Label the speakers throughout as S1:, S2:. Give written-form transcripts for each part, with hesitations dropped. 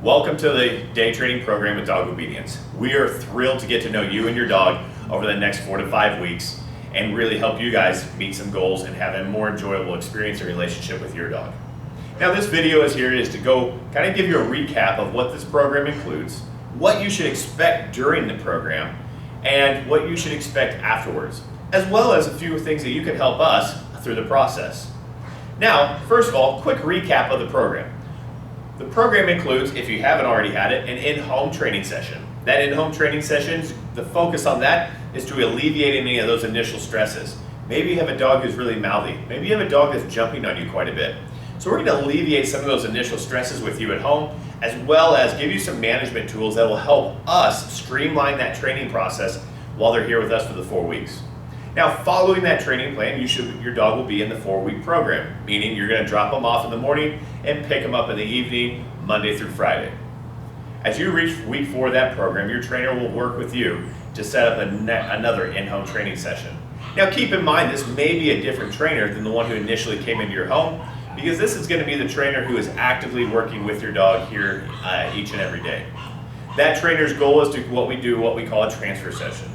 S1: Welcome to the day training program with Dog Obedience. We are thrilled to get to know you and your dog over the next 4 to 5 weeks and really help you guys meet some goals and have a more enjoyable experience and relationship with your dog. Now this video is to go kind of give you a recap of what this program includes, what you should expect during the program, and what you should expect afterwards, as well as a few things that you can help us through the process. Now, first of all, quick recap of the program. The program includes, if you haven't already had it, an in-home training session. That in-home training session, the focus on that is to alleviate any of those initial stresses. Maybe you have a dog who's really mouthy. Maybe you have a dog that's jumping on you quite a bit. So we're going to alleviate some of those initial stresses with you at home, as well as give you some management tools that will help us streamline that training process while they're here with us for the 4 weeks. Now, following that training plan, your dog will be in the 4-week program, meaning you're going to drop them off in the morning and pick them up in the evening, Monday through Friday. As you reach week 4 of that program, your trainer will work with you to set up another in-home training session. Now, keep in mind, this may be a different trainer than the one who initially came into your home, because this is going to be the trainer who is actively working with your dog here each and every day. That trainer's goal is to what we call a transfer session.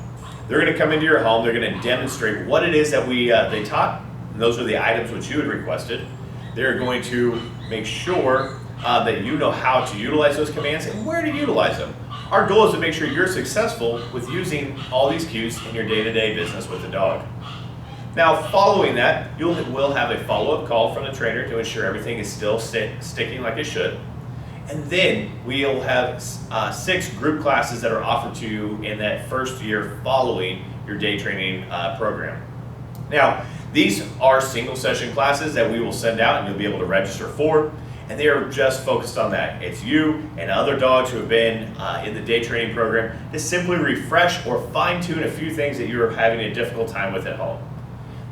S1: They're going to come into your home, they're going to demonstrate what it is that they taught, and those are the items which you had requested. They're going to make sure that you know how to utilize those commands and where to utilize them. Our goal is to make sure you're successful with using all these cues in your day-to-day business with the dog. Now, following that, we'll have a follow-up call from the trainer to ensure everything is still sticking like it should. And then we'll have 6 group classes that are offered to you in that first year following your day training program. Now, these are single session classes that we will send out and you'll be able to register for, and they are just focused on that. It's you and other dogs who have been in the day training program to simply refresh or fine-tune a few things that you're having a difficult time with at home.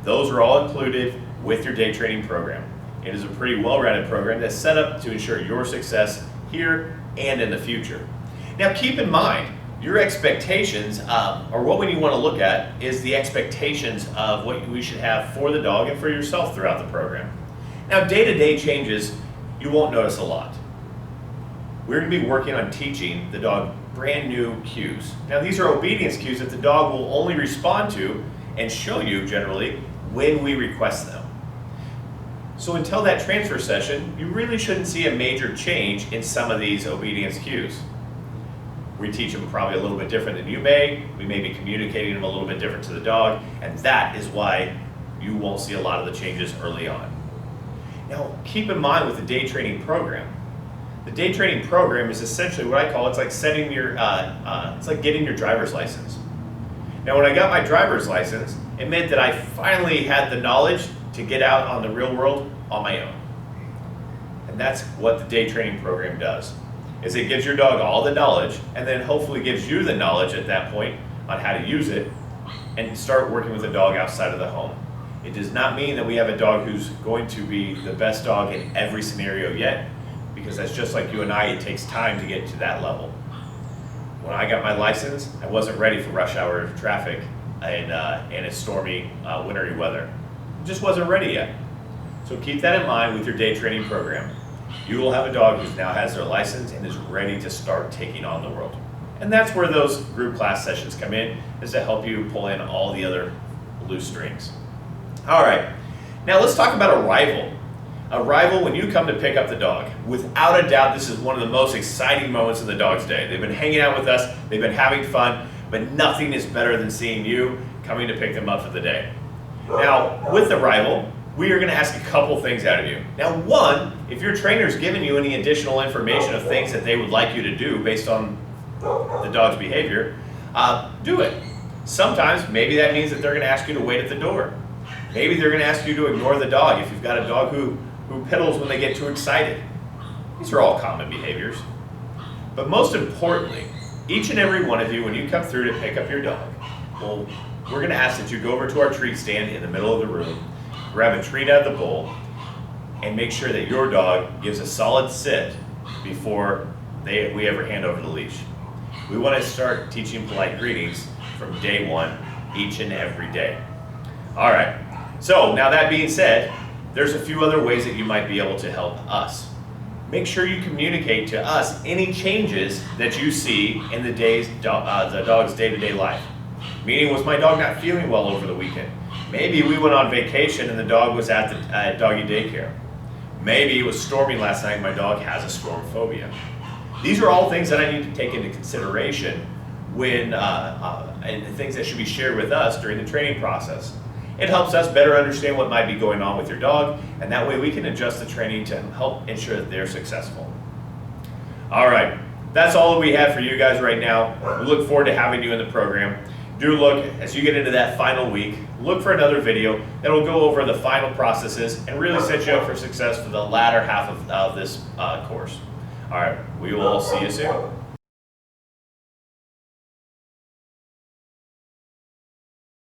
S1: Those are all included with your day training program. It is a pretty well-rounded program that's set up to ensure your success here and in the future. Now keep in mind, your expectations, or what we want to look at, is the expectations of what we should have for the dog and for yourself throughout the program. Now day-to-day changes, you won't notice a lot. We're going to be working on teaching the dog brand new cues. Now these are obedience cues that the dog will only respond to and show you generally when we request them. So until that transfer session, you really shouldn't see a major change in some of these obedience cues. We teach them probably a little bit different than you may. We may be communicating them a little bit different to the dog, and that is why you won't see a lot of the changes early on. Now, keep in mind with the day training program, the day training program is essentially what I call, it's like setting your, it's like getting your driver's license. Now, when I got my driver's license, it meant that I finally had the knowledge to get out on the real world on my own. And that's what the day training program does, is it gives your dog all the knowledge and then hopefully gives you the knowledge at that point on how to use it and start working with a dog outside of the home. It does not mean that we have a dog who's going to be the best dog in every scenario yet, because that's just like you and I, it takes time to get to that level. When I got my license, I wasn't ready for rush hour traffic and it's stormy, wintry weather. It just wasn't ready yet. So keep that in mind with your day training program. You will have a dog who now has their license and is ready to start taking on the world. And that's where those group class sessions come in, is to help you pull in all the other loose strings. All right, now let's talk about arrival. Arrival, when you come to pick up the dog, without a doubt, this is one of the most exciting moments of the dog's day. They've been hanging out with us, they've been having fun, but nothing is better than seeing you coming to pick them up for the day. Now, with arrival, we are going to ask a couple things out of you. Now, one, if your trainer's given you any additional information of things that they would like you to do based on the dog's behavior, do it. Sometimes, maybe that means that they're going to ask you to wait at the door. Maybe they're going to ask you to ignore the dog if you've got a dog who piddles when they get too excited. These are all common behaviors. But most importantly, each and every one of you, when you come through to pick up your dog, we're going to ask that you go over to our treat stand in the middle of the room, grab a treat out of the bowl, and make sure that your dog gives a solid sit before we ever hand over the leash. We want to start teaching polite greetings from day 1, each and every day. All right, so now that being said, there's a few other ways that you might be able to help us. make sure you communicate to us any changes that you see in the dog's day-to-day life. Meaning, was my dog not feeling well over the weekend? Maybe we went on vacation and the dog was at the doggy daycare. Maybe it was storming last night and my dog has a storm phobia. These are all things that I need to take into consideration when and things that should be shared with us during the training process. It helps us better understand what might be going on with your dog, and that way we can adjust the training to help ensure that they're successful. All right, that's all that we have for you guys right now. We look forward to having you in the program. Do look, as you get into that final week, look for another video that will go over the final processes and really set you up for success for the latter half of this course. All right, we will see you soon.